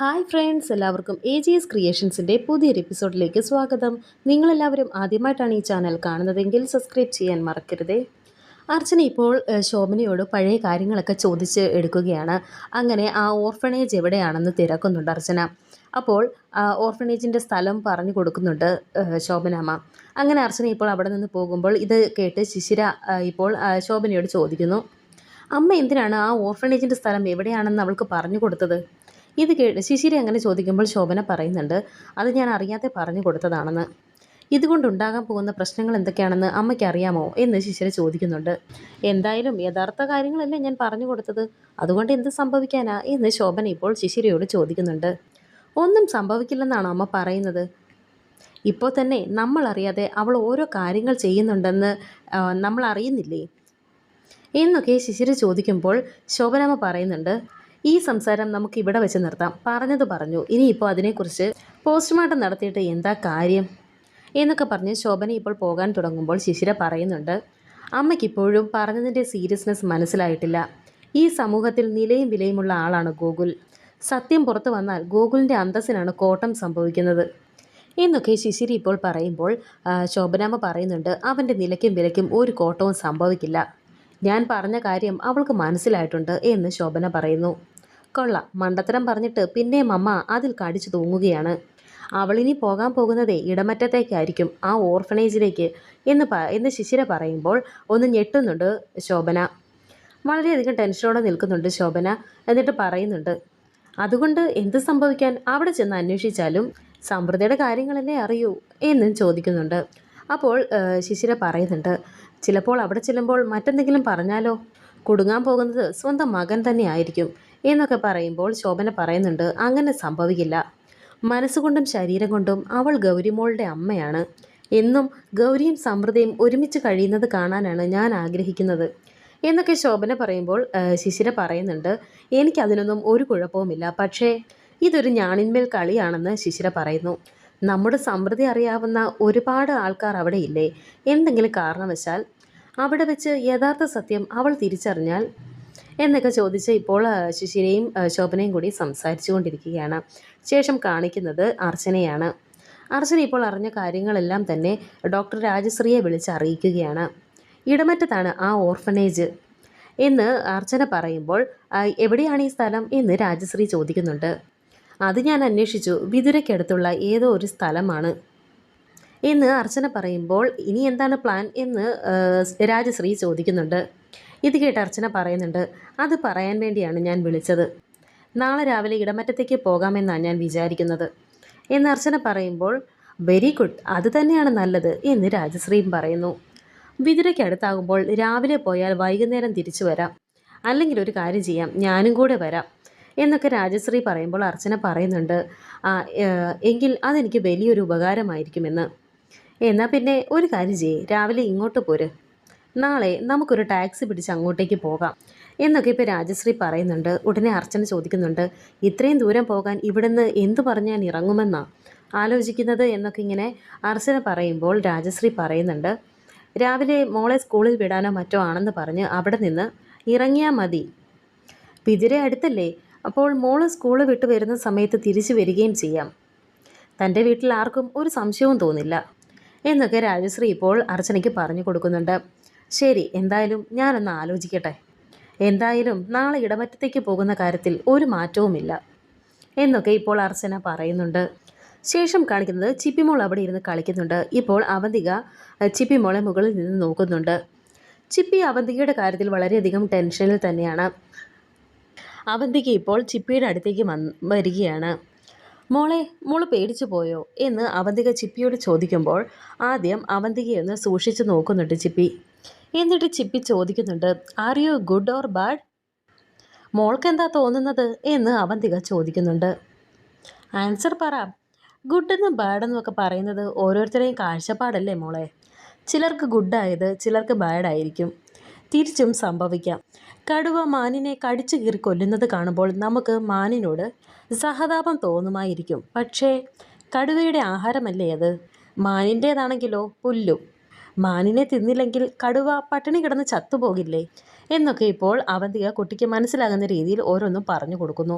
Hi friends, എല്ലാവർക്കും AGS ക്രിയേഷൻസിൻ്റെ പുതിയൊരു എപ്പിസോഡിലേക്ക് സ്വാഗതം. നിങ്ങളെല്ലാവരും ആദ്യമായിട്ടാണ് ഈ ചാനൽ കാണുന്നതെങ്കിൽ സബ്സ്ക്രൈബ് ചെയ്യാൻ മറക്കരുതേ. അർച്ചന ഇപ്പോൾ ശോഭനയോട് പഴയ കാര്യങ്ങളൊക്കെ ചോദിച്ച് എടുക്കുകയാണ്. അങ്ങനെ ആ ഓർഫണേജ് എവിടെയാണെന്ന് തിരക്കുന്നുണ്ട് അർച്ചന. അപ്പോൾ ഓർഫണേജിൻ്റെ സ്ഥലം പറഞ്ഞു കൊടുക്കുന്നുണ്ട് ശോഭനാമ്മ. അങ്ങനെ അർച്ചന ഇപ്പോൾ അവിടെ നിന്ന് പോകുമ്പോൾ ഇത് കേട്ട് ശിശിര ഇപ്പോൾ ശോഭനയോട് ചോദിക്കുന്നു, അമ്മ എന്തിനാണ് ആ ഓർഫണേജിൻ്റെ സ്ഥലം എവിടെയാണെന്ന് അവൾക്ക് പറഞ്ഞു കൊടുത്തത്? ഇത് കേട്ട് ശിശിര അങ്ങനെ ചോദിക്കുമ്പോൾ ശോഭന പറയുന്നുണ്ട്, അത് ഞാൻ അറിയാതെ പറഞ്ഞു കൊടുത്തതാണെന്ന്. ഇതുകൊണ്ടുണ്ടാകാൻ പോകുന്ന പ്രശ്നങ്ങൾ എന്തൊക്കെയാണെന്ന് അമ്മയ്ക്ക് അറിയാമോ എന്ന് ശിശിര ചോദിക്കുന്നുണ്ട്. എന്തായാലും യഥാർത്ഥ കാര്യങ്ങളല്ലേ ഞാൻ പറഞ്ഞു കൊടുത്തത്, അതുകൊണ്ട് എന്ത് സംഭവിക്കാനാ എന്ന് ശോഭന ഇപ്പോൾ ശിശിരയോട് ചോദിക്കുന്നുണ്ട്. ഒന്നും സംഭവിക്കില്ലെന്നാണ് അമ്മ പറയുന്നത്. ഇപ്പോൾ തന്നെ നമ്മൾ അറിയാതെ അവൾ ഓരോ കാര്യങ്ങൾ ചെയ്യുന്നുണ്ടെന്ന് നമ്മൾ അറിയുന്നില്ലേ എന്നൊക്കെ ശിശിര ചോദിക്കുമ്പോൾ ശോഭനാമ്മ പറയുന്നുണ്ട്, ഈ സംസാരം നമുക്ക് ഇവിടെ വെച്ച് നിർത്താം. പറഞ്ഞത് പറഞ്ഞു, ഇനിയിപ്പോൾ അതിനെക്കുറിച്ച് പോസ്റ്റ്മോർട്ടം നടത്തിയിട്ട് എന്താ കാര്യം എന്നൊക്കെ പറഞ്ഞ് ശോഭന ഇപ്പോൾ പോകാൻ തുടങ്ങുമ്പോൾ ശിശിര പറയുന്നുണ്ട്, അമ്മയ്ക്കിപ്പോഴും പറഞ്ഞതിൻ്റെ സീരിയസ്നെസ് മനസ്സിലായിട്ടില്ല. ഈ സമൂഹത്തിൽ നിലയും വിലയുമുള്ള ആളാണ് ഗോകുൽ. സത്യം പുറത്തു വന്നാൽ ഗോകുലിൻ്റെ അന്തസ്സിനാണ് കോട്ടം സംഭവിക്കുന്നത് എന്നൊക്കെ ശിശിര ഇപ്പോൾ പറയുമ്പോൾ ശോഭനാമ്മ പറയുന്നുണ്ട്, അവൻ്റെ നിലയ്ക്കും വിലയ്ക്കും ഒരു കോട്ടവും സംഭവിക്കില്ല. ഞാൻ പറഞ്ഞ കാര്യം അവൾക്ക് മനസ്സിലായിട്ടുണ്ട് എന്ന് ശോഭന പറയുന്നു. കൊള്ളാം, മണ്ടത്തരം പറഞ്ഞിട്ട് പിന്നെയും അമ്മ അതിൽ കടിച്ചു തൂങ്ങുകയാണ്. അവളിനി പോകാൻ പോകുന്നതേ ഇടമറ്റത്തേക്കായിരിക്കും, ആ ഓർഫണേജിലേക്ക് എന്ന് ശിശിര പറയുമ്പോൾ ഒന്ന് ഞെട്ടുന്നുണ്ട് ശോഭന. വളരെയധികം ടെൻഷനോടെ നിൽക്കുന്നുണ്ട് ശോഭന. എന്നിട്ട് പറയുന്നുണ്ട്, അതുകൊണ്ട് എന്ത് സംഭവിക്കാൻ, അവിടെ ചെന്ന് അന്വേഷിച്ചാലും സമൃദ്ധിയുടെ കാര്യങ്ങളല്ലേ അറിയൂ എന്നും ചോദിക്കുന്നുണ്ട്. അപ്പോൾ ശിശിര പറയുന്നുണ്ട്, ചിലപ്പോൾ അവിടെ ചെല്ലുമ്പോൾ മറ്റെന്തെങ്കിലും പറഞ്ഞാലോ, കുടുങ്ങാൻ പോകുന്നത് സ്വന്തം മകൻ തന്നെ ആയിരിക്കും എന്നൊക്കെ പറയുമ്പോൾ ശോഭന പറയുന്നുണ്ട്, അങ്ങനെ സംഭവിക്കില്ല. മനസ്സുകൊണ്ടും ശരീരം കൊണ്ടും അവൾ ഗൗരിമോളുടെ അമ്മയാണ്. എന്നും ഗൗരിയും സമൃദ്ധിയും ഒരുമിച്ച് കഴിയുന്നത് കാണാനാണ് ഞാൻ ആഗ്രഹിക്കുന്നത് എന്നൊക്കെ ശോഭന പറയുമ്പോൾ ശിശിര പറയുന്നുണ്ട്, എനിക്കതിനൊന്നും ഒരു കുഴപ്പവുമില്ല, പക്ഷേ ഇതൊരു ഞാണിന്മേൽ കളിയാണെന്ന് ശിശിര പറയുന്നു. നമ്മുടെ സമൃദ്ധി അറിയാവുന്ന ഒരുപാട് ആൾക്കാർ അവിടെ ഇല്ലേ, എന്തെങ്കിലും കാരണവശാൽ അവിടെ വെച്ച് യഥാർത്ഥ സത്യം അവൾ തിരിച്ചറിഞ്ഞാൽ എന്നൊക്കെ ചോദിച്ച് ഇപ്പോൾ ശിശിരയും ശോഭനയും കൂടി സംസാരിച്ചു കൊണ്ടിരിക്കുകയാണ്. ശേഷം കാണിക്കുന്നത് അർച്ചനയാണ്. അർച്ചന ഇപ്പോൾ അറിഞ്ഞ കാര്യങ്ങളെല്ലാം തന്നെ ഡോക്ടർ രാജശ്രീയെ വിളിച്ച് അറിയിക്കുകയാണ്. ഇടമറ്റത്താണ് ആ ഓർഫനേജ് എന്ന് അർച്ചന പറയുമ്പോൾ എവിടെയാണ് ഈ സ്ഥലം എന്ന് രാജശ്രീ ചോദിക്കുന്നുണ്ട്. അത് ഞാൻ അന്വേഷിച്ചു, വിതുരയ്ക്കടുത്തുള്ള ഏതോ ഒരു സ്ഥലമാണ് എന്ന് അർച്ചന പറയുമ്പോൾ ഇനി എന്താണ് പ്ലാൻ എന്ന് രാജശ്രീ ചോദിക്കുന്നുണ്ട്. ഇത് കേട്ട് അർച്ചന പറയുന്നുണ്ട്, അത് പറയാൻ വേണ്ടിയാണ് ഞാൻ വിളിച്ചത്. നാളെ രാവിലെ ഇടമറ്റത്തേക്ക് പോകാമെന്നാണ് ഞാൻ വിചാരിക്കുന്നത് എന്ന് അർച്ചന പറയുമ്പോൾ വെരി ഗുഡ്, അത് തന്നെയാണ് നല്ലത് എന്ന് രാജശ്രീയും പറയുന്നു. വിതുരയ്ക്കടുത്താകുമ്പോൾ രാവിലെ പോയാൽ വൈകുന്നേരം തിരിച്ചു വരാം, അല്ലെങ്കിൽ ഒരു കാര്യം ചെയ്യാം, ഞാനും കൂടെ വരാം എന്നൊക്കെ രാജശ്രീ പറയുമ്പോൾ അർച്ചന പറയുന്നുണ്ട്, എങ്കിൽ അതെനിക്ക് വലിയൊരു ഉപകാരമായിരിക്കുമെന്ന്. എന്നാൽ പിന്നെ ഒരു കാര്യം ചെയ്യേ, രാവിലെ ഇങ്ങോട്ട് പോര്, നാളെ നമുക്കൊരു ടാക്സി പിടിച്ച് അങ്ങോട്ടേക്ക് പോകാം എന്നൊക്കെ ഇപ്പോൾ രാജശ്രീ പറയുന്നുണ്ട്. ഉടനെ അർച്ചന ചോദിക്കുന്നുണ്ട്, ഇത്രയും ദൂരം പോകാൻ ഇവിടുന്ന് എന്തു പറഞ്ഞാൽ ഇറങ്ങുമെന്നാണ് ആലോചിക്കുന്നത് എന്നൊക്കെ ഇങ്ങനെ അർച്ചന പറയുമ്പോൾ രാജശ്രീ പറയുന്നുണ്ട്, രാവിലെ മോളെ സ്കൂളിൽ വിടാനോ മറ്റോ ആണെന്ന് പറഞ്ഞ് അവിടെ നിന്ന് ഇറങ്ങിയാൽ മതി. വിതുര അടുത്തല്ലേ, അപ്പോൾ മോള് സ്കൂള് വിട്ട് വരുന്ന സമയത്ത് തിരിച്ചു വരികയും ചെയ്യാം. തൻ്റെ വീട്ടിൽ ആർക്കും ഒരു സംശയവും തോന്നില്ല എന്നൊക്കെ രാജശ്രീ ഇപ്പോൾ അർച്ചനയ്ക്ക് പറഞ്ഞു കൊടുക്കുന്നുണ്ട്. ശരി, എന്തായാലും ഞാനൊന്ന് ആലോചിക്കട്ടെ. എന്തായാലും നാളെ ഇടമറ്റത്തേക്ക് പോകുന്ന കാര്യത്തിൽ ഒരു മാറ്റവുമില്ല എന്നൊക്കെ ഇപ്പോൾ അർച്ചന പറയുന്നുണ്ട്. ശേഷം കാണിക്കുന്നത് ചിപ്പിമോൾ അവിടെ ഇരുന്ന് കളിക്കുന്നുണ്ട്. ഇപ്പോൾ അവന്തിക ചിപ്പിമോളെ മുകളിൽ നിന്ന് നോക്കുന്നുണ്ട്. ചിപ്പി അവന്തികയുടെ കാര്യത്തിൽ വളരെയധികം ടെൻഷനിൽ തന്നെയാണ്. അവന്തിക ഇപ്പോൾ ചിപ്പിയുടെ അടുത്തേക്ക് വരികയാണ്. മോള് പേടിച്ചു പോയോ എന്ന് അവന്തിക ചിപ്പിയോട് ചോദിക്കുമ്പോൾ ആദ്യം അവന്തികയൊന്ന് സൂക്ഷിച്ച് നോക്കുന്നുണ്ട് ചിപ്പി. എന്നിട്ട് ചിപ്പി ചോദിക്കുന്നുണ്ട്, are you good or bad? മോൾക്ക് എന്താ തോന്നുന്നത് എന്ന് അവന്തിക ചോദിക്കുന്നുണ്ട്. ആൻസർ പറ. ഗുഡെന്നും ബാഡെന്നും ഒക്കെ പറയുന്നത് ഓരോരുത്തരെയും കാഴ്ചപ്പാടല്ലേ മോളെ. ചിലർക്ക് ഗുഡായത് ചിലർക്ക് ബാഡായിരിക്കും, തിരിച്ചും സംഭവിക്കാം. കടുവ മാനിനെ കടിച്ചു കീറി കൊല്ലുന്നത് കാണുമ്പോൾ നമുക്ക് മാനിനോട് സഹതാപം തോന്നുമായിരിക്കും, പക്ഷേ കടുവയുടെ ആഹാരമല്ലേ അത്. മാനിൻ്റേതാണെങ്കിലോ പുല്ലും. മാനിനെ തിന്നില്ലെങ്കിൽ കടുവ പട്ടിണി കിടന്ന് ചത്തുപോകില്ലേ എന്നൊക്കെ ഇപ്പോൾ അവന്തിക കുട്ടിക്ക് മനസ്സിലാകുന്ന രീതിയിൽ ഓരോന്നും പറഞ്ഞു കൊടുക്കുന്നു.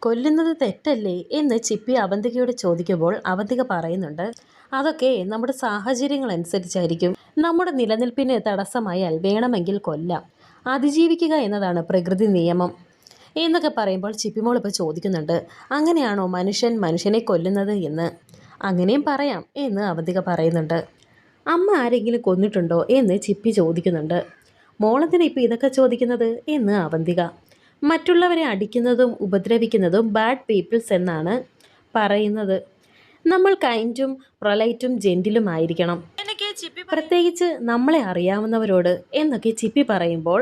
കൊല്ലുന്നത് തെറ്റല്ലേ എന്ന് ചിപ്പി അവന്തികയോട് ചോദിക്കുമ്പോൾ അവന്തിക പറയുന്നുണ്ട്, അതൊക്കെ നമ്മുടെ സാഹചര്യങ്ങൾ അനുസരിച്ചായിരിക്കും. നമ്മുടെ നിലനിൽപ്പിന് തടസ്സമായാൽ വേണമെങ്കിൽ കൊല്ലാം. അതിജീവിക്കുക എന്നതാണ് പ്രകൃതി നിയമം എന്നൊക്കെ പറയുമ്പോൾ ചിപ്പിമോൾ ഇപ്പോൾ ചോദിക്കുന്നുണ്ട്, അങ്ങനെയാണോ മനുഷ്യനെ കൊല്ലുന്നത് എന്ന്? അങ്ങനെയും പറയാം എന്ന് അവന്തിക പറയുന്നുണ്ട്. അമ്മ ആരെങ്കിലും കൊന്നിട്ടുണ്ടോ എന്ന് ചിപ്പി ചോദിക്കുന്നുണ്ട്. മോളെന്തിനാ ഇപ്പം ഇതൊക്കെ ചോദിക്കുന്നത് എന്ന് അവന്തിക. മറ്റുള്ളവരെ അടിക്കുന്നതും ഉപദ്രവിക്കുന്നതും ബാഡ് പീപ്പിൾസ് എന്നാണ് പറയുന്നത്. നമ്മൾ കൈൻഡും പ്രൊലൈറ്റും ജെന്റിലും ആയിരിക്കണം, പ്രത്യേകിച്ച് നമ്മളെ അറിയാവുന്നവരോട് എന്നൊക്കെ ചിപ്പി പറയുമ്പോൾ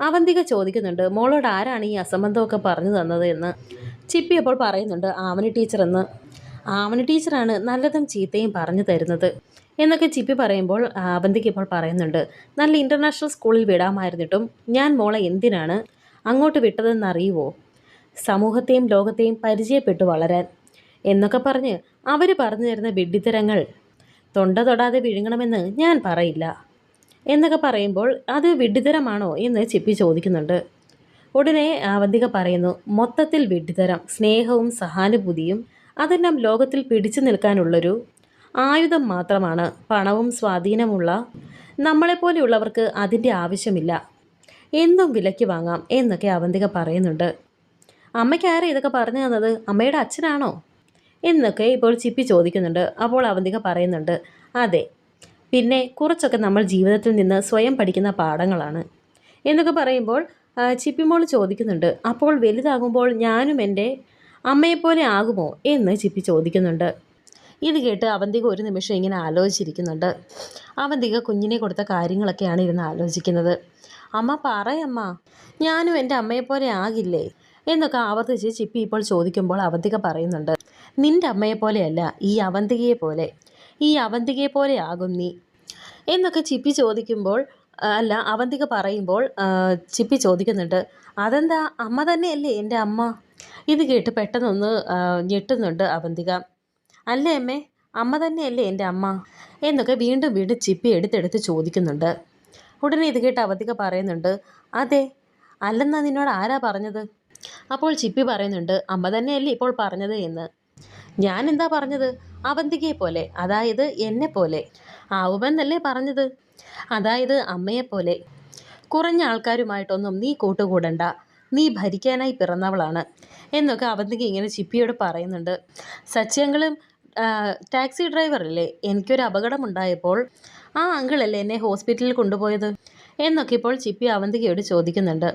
അവന്തിക ചോദിക്കുന്നുണ്ട്, മോളോട് ആരാണ് ഈ അസംബന്ധമൊക്കെ പറഞ്ഞു തന്നത് എന്ന്. ചിപ്പി അപ്പോൾ പറയുന്നുണ്ട്, ആവണി ടീച്ചർ എന്ന്. ആവണി ടീച്ചറാണ് നല്ലതും ചീത്തയും പറഞ്ഞു തരുന്നത് എന്നൊക്കെ ചിപ്പി പറയുമ്പോൾ അവന്തിക ഇപ്പോൾ പറയുന്നുണ്ട്, നല്ല ഇൻ്റർനാഷണൽ സ്കൂളിൽ വിടാമായിരുന്നിട്ടും ഞാൻ മോളെ എന്തിനാണ് അങ്ങോട്ട് വിട്ടതെന്നറിയുമോ? സമൂഹത്തെയും ലോകത്തെയും പരിചയപ്പെട്ടു വളരാൻ എന്നൊക്കെ പറഞ്ഞ് അവർ പറഞ്ഞു തരുന്ന വിഡ്ഢിത്തരങ്ങൾ തൊണ്ട തൊടാതെ വിഴുങ്ങണമെന്ന് ഞാൻ പറയില്ല എന്നൊക്കെ പറയുമ്പോൾ അത് വിഡ്ഢിത്തരമാണോ എന്ന് ചിപ്പി ചോദിക്കുന്നുണ്ട്. ഉടനെ അവന്തിക പറയുന്നു, മൊത്തത്തിൽ വിഡ്ഢിത്തരം. സ്നേഹവും സഹാനുഭൂതിയും അതെല്ലാം ലോകത്തിൽ പിടിച്ചു നിൽക്കാനുള്ളൊരു ആയുധം മാത്രമാണ്. പണവും സ്വാധീനമുള്ള നമ്മളെപ്പോലെയുള്ളവർക്ക് അതിൻ്റെ ആവശ്യമില്ല. എന്തും വിലയ്ക്ക് വാങ്ങാം എന്നൊക്കെ അവന്തിക പറയുന്നുണ്ട്. അമ്മയ്ക്ക് ആരാ ഇതൊക്കെ പറഞ്ഞു തന്നത്? അമ്മയുടെ അച്ഛനാണോ എന്നൊക്കെ ഇപ്പോൾ ചിപ്പി ചോദിക്കുന്നുണ്ട്. അപ്പോൾ അവന്തിക പറയുന്നുണ്ട്, അതെ, പിന്നെ കുറച്ചൊക്കെ നമ്മൾ ജീവിതത്തിൽ നിന്ന് സ്വയം പഠിക്കുന്ന പാഠങ്ങളാണ് എന്നൊക്കെ പറയുമ്പോൾ ചിപ്പിമോൾ ചോദിക്കുന്നുണ്ട്, അപ്പോൾ വലുതാകുമ്പോൾ ഞാനും എൻ്റെ അമ്മയെപ്പോലെ ആകുമോ എന്ന് ചിപ്പി ചോദിക്കുന്നുണ്ട്. ഇത് കേട്ട് അവന്തിക ഒരു നിമിഷം ഇങ്ങനെ ആലോചിച്ചിരിക്കുന്നുണ്ട്. അവന്തിക കുഞ്ഞിനെ കൊടുത്ത കാര്യങ്ങളൊക്കെയാണ് ഇരുന്ന് ആലോചിക്കുന്നത്. അമ്മ പറയമ്മ, ഞാനും എൻ്റെ അമ്മയെപ്പോലെ ആകില്ലേ എന്നൊക്കെ ആവർത്തിച്ച് ചിപ്പി ഇപ്പോൾ ചോദിക്കുമ്പോൾ അവന്തിക പറയുന്നുണ്ട്, നിൻ്റെ അമ്മയെപ്പോലെയല്ല, ഈ അവന്തികയെ പോലെ ആകും നീ എന്നൊക്കെ ചിപ്പി ചോദിക്കുമ്പോൾ അവന്തിക പറയുമ്പോൾ ചിപ്പി ചോദിക്കുന്നുണ്ട്, അതെന്താ, അമ്മ തന്നെയല്ലേ എൻ്റെ അമ്മ? ഇത് കേട്ട് പെട്ടെന്നൊന്ന് ഞെട്ടുന്നുണ്ട് അവന്തിക. അല്ലേ അമ്മേ, അമ്മ തന്നെയല്ലേ എൻ്റെ അമ്മ എന്നൊക്കെ വീണ്ടും വീണ്ടും ചിപ്പി എടുത്തെടുത്ത് ചോദിക്കുന്നുണ്ട്. ഉടനെ ഇത് കേട്ട് അവന്തിക പറയുന്നുണ്ട്, അതെ, അല്ലെന്നാ നിന്നോട് ആരാ പറഞ്ഞത്? അപ്പോൾ ചിപ്പി പറയുന്നുണ്ട്, അമ്മ തന്നെയല്ലേ ഇപ്പോൾ പറഞ്ഞത് എന്ന്. ഞാൻ എന്താ പറഞ്ഞത്? അവന്തികയെ പോലെ, അതായത് എന്നെ പോലെ ആവുമെന്നല്ലേ പറഞ്ഞത്? അതായത് അമ്മയെപ്പോലെ. കുറഞ്ഞ ആൾക്കാരുമായിട്ടൊന്നും നീ കൂട്ടുകൂടണ്ട, നീ ഭരിക്കാനായി പിറന്നവളാണ് എന്നൊക്കെ അവന്തിക ഇങ്ങനെ ചിപ്പിയോട് പറയുന്നുണ്ട്. സച്ചിയങ്ങളും ടാക്സി ഡ്രൈവറല്ലേ, എനിക്കൊരു അപകടമുണ്ടായപ്പോൾ ആ അങ്കിളല്ലേ എന്നെ ഹോസ്പിറ്റലിൽ കൊണ്ടുപോയത് എന്നൊക്കെ ഇപ്പോൾ ചിപ്പി അവന്തികയോട് ചോദിക്കുന്നുണ്ട്.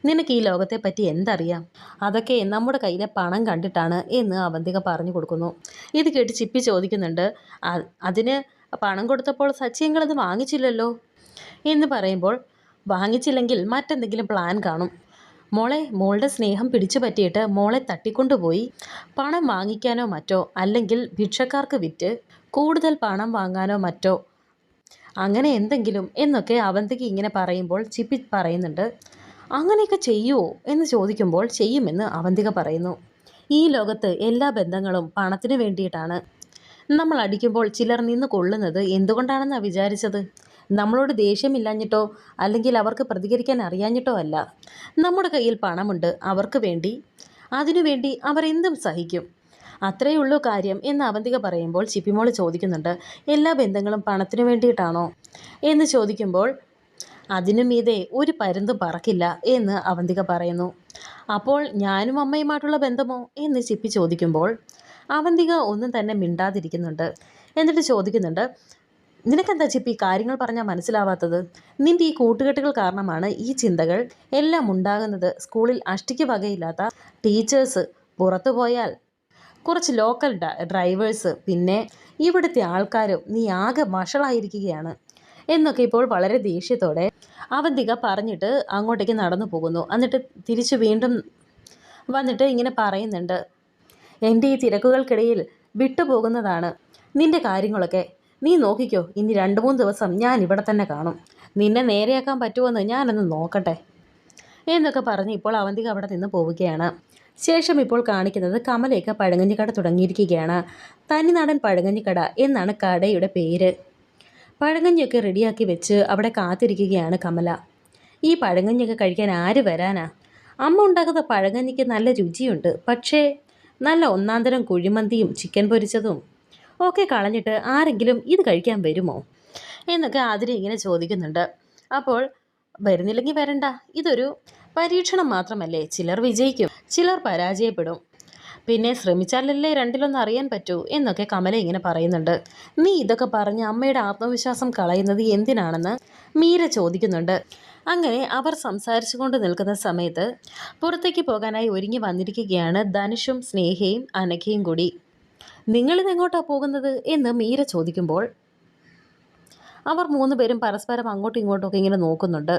നിനക്ക് ഈ ലോകത്തെ പറ്റി എന്തറിയാം? അതൊക്കെ നമ്മുടെ കയ്യിലെ പണം കണ്ടിട്ടാണ് എന്ന് അവന്തിക പറഞ്ഞു കൊടുക്കുന്നു. ഇത് കേട്ട് ചിപ്പി ചോദിക്കുന്നുണ്ട്, അതിന് പണം കൊടുത്തപ്പോൾ സച്ചിയങ്ങളത് വാങ്ങിച്ചില്ലല്ലോ എന്ന് പറയുമ്പോൾ, വാങ്ങിച്ചില്ലെങ്കിൽ മറ്റെന്തെങ്കിലും പ്ലാൻ കാണും. മോളുടെ സ്നേഹം പിടിച്ചു പറ്റിയിട്ട് മോളെ തട്ടിക്കൊണ്ടുപോയി പണം വാങ്ങിക്കാനോ മറ്റോ, അല്ലെങ്കിൽ ഭിക്ഷക്കാർക്ക് വിറ്റ് കൂടുതൽ പണം വാങ്ങാനോ മറ്റോ, അങ്ങനെ എന്തെങ്കിലും എന്നൊക്കെ അവന്തിക ഇങ്ങനെ പറയുമ്പോൾ ചിപ്പി പറയുന്നുണ്ട്, അങ്ങനെയൊക്കെ ചെയ്യുമോ എന്ന് ചോദിക്കുമ്പോൾ ചെയ്യുമെന്ന് അവന്തിക പറയുന്നു. ഈ ലോകത്ത് എല്ലാ ബന്ധങ്ങളും പണത്തിന് വേണ്ടിയിട്ടാണ്. നമ്മൾ അടിക്കുമ്പോൾ ചിലർ നിന്ന് കൊള്ളുന്നത് എന്തുകൊണ്ടാണെന്നാണ് വിചാരിച്ചത്? നമ്മളോട് ദേഷ്യമില്ലാഞ്ഞിട്ടോ അല്ലെങ്കിൽ അവർക്ക് പ്രതികരിക്കാൻ അറിയാഞ്ഞിട്ടോ അല്ല. നമ്മുടെ കയ്യിൽ പണമുണ്ട്, അവർക്ക് വേണ്ടി, അതിനുവേണ്ടി അവർ എന്തും സഹിക്കും, അത്രയേ ഉള്ളൂ കാര്യം എന്ന് അവന്തിക പറയുമ്പോൾ ചിപ്പിമോൾ ചോദിക്കുന്നുണ്ട്, എല്ലാ ബന്ധങ്ങളും പണത്തിനു വേണ്ടിയിട്ടാണോ എന്ന് ചോദിക്കുമ്പോൾ, അതിനു മീതെ ഒരു പരുന്തും പറക്കില്ല എന്ന് അവന്തിക പറയുന്നു. അപ്പോൾ ഞാനും അമ്മയുമായിട്ടുള്ള ബന്ധമോ എന്ന് ചിപ്പി ചോദിക്കുമ്പോൾ അവന്തിക ഒന്നും തന്നെ മിണ്ടാതിരിക്കുന്നുണ്ട്. എന്നിട്ട് ചോദിക്കുന്നുണ്ട്, നിനക്കെന്താ ചിപ്പി കാര്യങ്ങൾ പറഞ്ഞാൽ മനസ്സിലാവാത്തത്? നിൻ്റെ ഈ കൂട്ടുകെട്ടുകൾ കാരണമാണ് ഈ ചിന്തകൾ എല്ലാം ഉണ്ടാകുന്നത്. സ്കൂളിൽ അഷ്ടിക്ക് വകയില്ലാത്ത ടീച്ചേഴ്സ്, പുറത്തു പോയാൽ കുറച്ച് ലോക്കൽ ഡ്രൈവേഴ്സ്, പിന്നെ ഇവിടുത്തെ ആൾക്കാരും, നീ ആകെ വഷളായിരിക്കുകയാണ് എന്നൊക്കെ ഇപ്പോൾ വളരെ ദേഷ്യത്തോടെ അവന്തിക പറഞ്ഞിട്ട് അങ്ങോട്ടേക്ക് നടന്നു പോകുന്നു. എന്നിട്ട് തിരിച്ചു വീണ്ടും വന്നിട്ട് ഇങ്ങനെ പറയുന്നുണ്ട്, എൻ്റെ ഈ തിരക്കുകൾക്കിടയിൽ വിട്ടുപോകുന്നതാണ് നിൻ്റെ കാര്യങ്ങളൊക്കെ. നീ നോക്കിക്കോ, ഇനി 2-3 ദിവസം ഞാൻ ഇവിടെ തന്നെ കാണും. നിന്നെ നേരെയാക്കാൻ പറ്റുമെന്ന് ഞാനൊന്ന് നോക്കട്ടെ എന്നൊക്കെ പറഞ്ഞ് ഇപ്പോൾ അവന്തിക അവിടെ നിന്ന് പോവുകയാണ്. ശേഷം ഇപ്പോൾ കാണിക്കുന്നത് കമലയൊക്കെ പഴങ്കഞ്ഞിക്കട തുടങ്ങിയിരിക്കുകയാണ്. തനിനാടൻ പഴങ്കഞ്ഞിക്കട എന്നാണ് കടയുടെ പേര്. പഴങ്കഞ്ഞിയൊക്കെ റെഡിയാക്കി വെച്ച് അവിടെ കാത്തിരിക്കുകയാണ് കമല. ഈ പഴങ്കഞ്ഞിയൊക്കെ കഴിക്കാൻ ആര് വരാനാ? അമ്മ ഉണ്ടാക്കുന്ന പഴങ്കഞ്ഞിക്ക് നല്ല രുചിയുണ്ട്, പക്ഷേ നല്ല ഒന്നാന്തരം കുഴിമന്തിയും ചിക്കൻ പൊരിച്ചതും ഒക്കെ കളഞ്ഞിട്ട് ആരെങ്കിലും ഇത് കഴിക്കാൻ വരുമോ എന്നൊക്കെ ആതിര ഇങ്ങനെ ചോദിക്കുന്നുണ്ട്. അപ്പോൾ വരുന്നില്ലെങ്കിൽ വരണ്ട, ഇതൊരു പരീക്ഷണം മാത്രമല്ലേ, ചിലർ വിജയിക്കും ചിലർ പരാജയപ്പെടും, പിന്നെ ശ്രമിച്ചാലല്ലേ രണ്ടിലൊന്ന് അറിയാൻ പറ്റൂ എന്നൊക്കെ കമല ഇങ്ങനെ പറയുന്നുണ്ട്. നീ ഇതൊക്കെ പറഞ്ഞ് അമ്മയുടെ ആത്മവിശ്വാസം കളയുന്നത് എന്തിനാണെന്ന് മീര ചോദിക്കുന്നുണ്ട്. അങ്ങനെ അവർ സംസാരിച്ചു കൊണ്ട് നിൽക്കുന്ന സമയത്ത് പുറത്തേക്ക് പോകാനായി ഒരുങ്ങി വന്നിരിക്കുകയാണ് ധനുഷും സ്നേഹയും അനഘയും കൂടി. നിങ്ങളിതെങ്ങോട്ടാണ് പോകുന്നത് എന്ന് മീര ചോദിക്കുമ്പോൾ അവർ 3 പേരും പരസ്പരം അങ്ങോട്ടും ഇങ്ങോട്ടും ഇങ്ങനെ നോക്കുന്നുണ്ട്.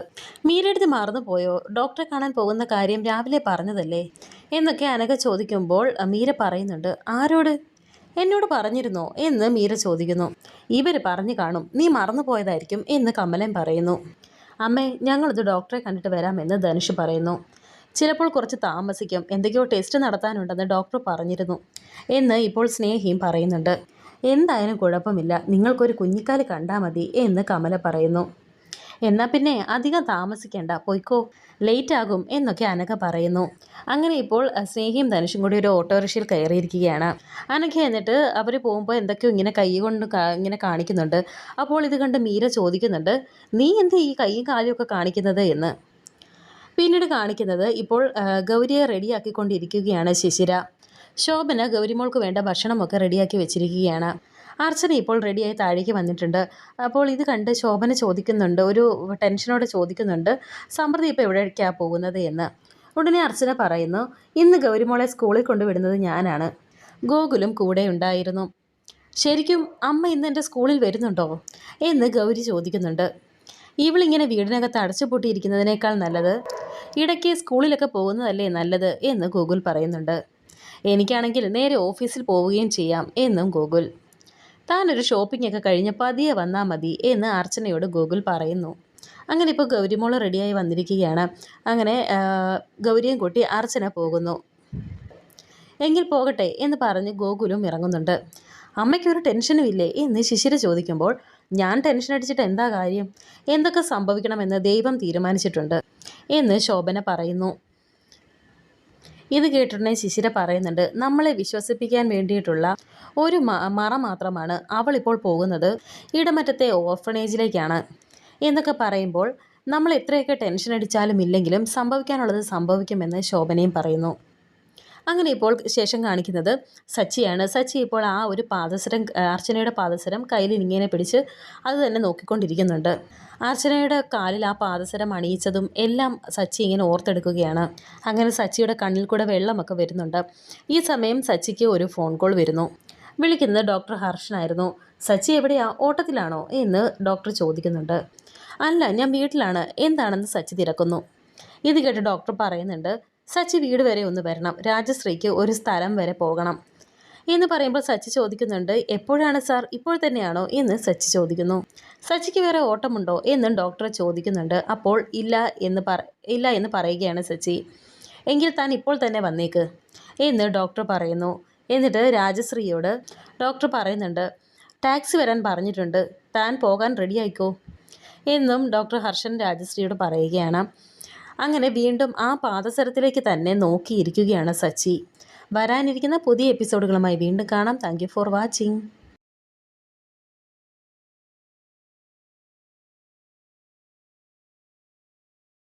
മീരടുത്ത് മറന്നു പോയോ, ഡോക്ടറെ കാണാൻ പോകുന്ന കാര്യം രാവിലെ പറഞ്ഞതല്ലേ എന്നൊക്കെ അനഘ ചോദിക്കുമ്പോൾ മീര പറയുന്നുണ്ട്. ആരോട്? എന്നോട് പറഞ്ഞിരുന്നോ എന്ന് മീര ചോദിക്കുന്നു. ഇവർ പറഞ്ഞു കാണും, നീ മറന്നു പോയതായിരിക്കും എന്ന് കമലൻ പറയുന്നു. അമ്മേ, ഞങ്ങളത് ഡോക്ടറെ കണ്ടിട്ട് വരാമെന്ന് ധനുഷ് പറയുന്നു. ചിലപ്പോൾ കുറച്ച് താമസിക്കും, എന്തൊക്കെയോ ടെസ്റ്റ് നടത്താനുണ്ടെന്ന് ഡോക്ടർ പറഞ്ഞിരുന്നു എന്ന് ഇപ്പോൾ സ്നേഹിയും പറയുന്നുണ്ട്. എന്തായാലും കുഴപ്പമില്ല, നിങ്ങൾക്കൊരു കുഞ്ഞിക്കാല് കണ്ടാൽ മതി എന്ന് കമല പറയുന്നു. എന്നാൽ പിന്നെ അധികം താമസിക്കേണ്ട, പൊയ്ക്കോ, ലേറ്റ് ആകും എന്നൊക്കെ അനഘ പറയുന്നു. അങ്ങനെ ഇപ്പോൾ സ്നേഹിയും ധനുഷും കൂടി ഒരു ഓട്ടോറിക്ഷയിൽ കയറിയിരിക്കുകയാണ്. അനഘ എന്നിട്ട് അവർ പോകുമ്പോൾ എന്തൊക്കെയോ ഇങ്ങനെ കൈ കൊണ്ട് ഇങ്ങനെ കാണിക്കുന്നുണ്ട്. അപ്പോൾ ഇത് കണ്ട് മീര ചോദിക്കുന്നുണ്ട്, നീ എന്താ ഈ കൈയും കാലും ഒക്കെ കാണിക്കുന്നത് എന്ന്. പിന്നീട് കാണിക്കുന്നത് ഇപ്പോൾ ഗൗരിയെ റെഡിയാക്കിക്കൊണ്ടിരിക്കുകയാണ് ശിശിര. ശോഭന ഗൗരിമോൾക്ക് വേണ്ട ഭക്ഷണമൊക്കെ റെഡിയാക്കി വെച്ചിരിക്കുകയാണ്. അർച്ചന ഇപ്പോൾ റെഡിയായി താഴേക്ക് വന്നിട്ടുണ്ട്. അപ്പോൾ ഇത് കണ്ട് ശോഭന ചോദിക്കുന്നുണ്ട്, ഒരു ടെൻഷനോടെ ചോദിക്കുന്നുണ്ട്, സമൃദ്ധി ഇപ്പോൾ എവിടേക്കാണ് പോകുന്നത് എന്ന്. ഉടനെ അർച്ചന പറയുന്നു, ഇന്ന് ഗൗരിമോളെ സ്കൂളിൽ കൊണ്ടുവിടുന്നത് ഞാനാണ്, ഗോകുലും കൂടെ ഉണ്ടായിരുന്നു. ശരിക്കും അമ്മ ഇന്ന് എൻ്റെ സ്കൂളിൽ വരുന്നുണ്ടോ എന്ന് ഗൗരി ചോദിക്കുന്നുണ്ട്. ഇവളിങ്ങനെ വീടിനകത്ത് അടച്ചുപൂട്ടിയിരിക്കുന്നതിനേക്കാൾ നല്ലത് ഇടയ്ക്ക് സ്കൂളിലൊക്കെ പോകുന്നതല്ലേ നല്ലത് എന്ന് ഗോകുൽ പറയുന്നുണ്ട്. എനിക്കാണെങ്കിൽ നേരെ ഓഫീസിൽ പോവുകയും ചെയ്യാം എന്നും ഗോകുൽ. താനൊരു ഷോപ്പിംഗ് ഒക്കെ കഴിഞ്ഞ് പതിയെ വന്നാൽ മതി എന്ന് അർച്ചനയോട് ഗോകുൽ പറയുന്നു. അങ്ങനെ ഇപ്പോൾ ഗൗരിമോള് റെഡിയായി വന്നിരിക്കുകയാണ്. അങ്ങനെ ഗൗരിയും കൂട്ടി അർച്ചന പോകുന്നു. എങ്കിൽ പോകട്ടെ എന്ന് പറഞ്ഞ് ഗോകുലും ഇറങ്ങുന്നുണ്ട്. അമ്മയ്ക്കൊരു ടെൻഷനും ഇല്ലേ എന്ന് ശിശിര ചോദിക്കുമ്പോൾ, ഞാൻ ടെൻഷൻ അടിച്ചിട്ട് എന്താ കാര്യം, എന്തൊക്കെ സംഭവിക്കണമെന്ന് ദൈവം തീരുമാനിച്ചിട്ടുണ്ട് എന്ന് ശോഭന പറയുന്നു. ഇത് കേട്ടിട്ടുടനെ ശിശിര പറയുന്നുണ്ട്, നമ്മളെ വിശ്വസിപ്പിക്കാൻ വേണ്ടിയിട്ടുള്ള ഒരു മറ മാത്രമാണ് അവളിപ്പോൾ പോകുന്നത്, ഇടമറ്റത്തെ ഓർഫണേജിലേക്കാണ് എന്നൊക്കെ പറയുമ്പോൾ നമ്മൾ എത്രയൊക്കെ ടെൻഷൻ അടിച്ചാലും ഇല്ലെങ്കിലും സംഭവിക്കാനുള്ളത് സംഭവിക്കുമെന്ന് ശോഭനയും പറയുന്നു. അങ്ങനെ ഇപ്പോൾ ശേഷം കാണിക്കുന്നത് സച്ചിയാണ്. സച്ചി ഇപ്പോൾ ആ ഒരു പാദസരം, അർച്ചനയുടെ പാദസരം കയ്യിൽ ഇങ്ങനെ പിടിച്ച് അത് തന്നെ നോക്കിക്കൊണ്ടിരിക്കുന്നുണ്ട്. അർച്ചനയുടെ കാലിൽ ആ പാദസരം അണിയിച്ചതും എല്ലാം സച്ചി ഇങ്ങനെ ഓർത്തെടുക്കുകയാണ്. അങ്ങനെ സച്ചിയുടെ കണ്ണിൽ കൂടെ വെള്ളമൊക്കെ വരുന്നുണ്ട്. ഈ സമയം സച്ചിക്ക് ഒരു ഫോൺ കോൾ വരുന്നു. വിളിക്കുന്നത് ഡോക്ടർ ഹർഷനായിരുന്നു. സച്ചി എവിടെയാ, ഓട്ടത്തിലാണോ എന്ന് ഡോക്ടർ ചോദിക്കുന്നുണ്ട്. അല്ല, ഞാൻ വീട്ടിലാണ്, എന്താണെന്ന് സച്ചി തിരക്കുന്നു. ഇത് കേട്ട് ഡോക്ടർ പറയുന്നുണ്ട്, സച്ചി വീട് വരെ ഒന്ന് വരണം, രാജശ്രീക്ക് ഒരു സ്ഥലം വരെ പോകണം എന്ന് പറയുമ്പോൾ സച്ചി ചോദിക്കുന്നുണ്ട്, എപ്പോഴാണ് സാർ, ഇപ്പോൾ തന്നെയാണോ എന്ന് സച്ചി ചോദിക്കുന്നു. സച്ചിക്ക് വേറെ ഓട്ടമുണ്ടോ എന്നും ഡോക്ടർ ചോദിക്കുന്നുണ്ട്. അപ്പോൾ ഇല്ല എന്ന് പറയുകയാണ് സച്ചി. എങ്കിൽ താൻ ഇപ്പോൾ തന്നെ വന്നേക്ക് എന്ന് ഡോക്ടർ പറയുന്നു. എന്നിട്ട് രാജശ്രീയോട് ഡോക്ടർ പറയുന്നുണ്ട്, ടാക്സി വരാൻ പറഞ്ഞിട്ടുണ്ട്, താൻ പോകാൻ റെഡിയായിക്കോ എന്നും ഡോക്ടർ ഹർഷൻ രാജശ്രീയോട് പറയുകയാണ്. അങ്ങനെ വീണ്ടും ആ പാദസരത്തിലേക്ക് തന്നെ നോക്കിയിരിക്കുകയാണ് സച്ചി. വരാനിരിക്കുന്ന പുതിയ എപ്പിസോഡുകളുമായി വീണ്ടും കാണാം. Thank you for watching.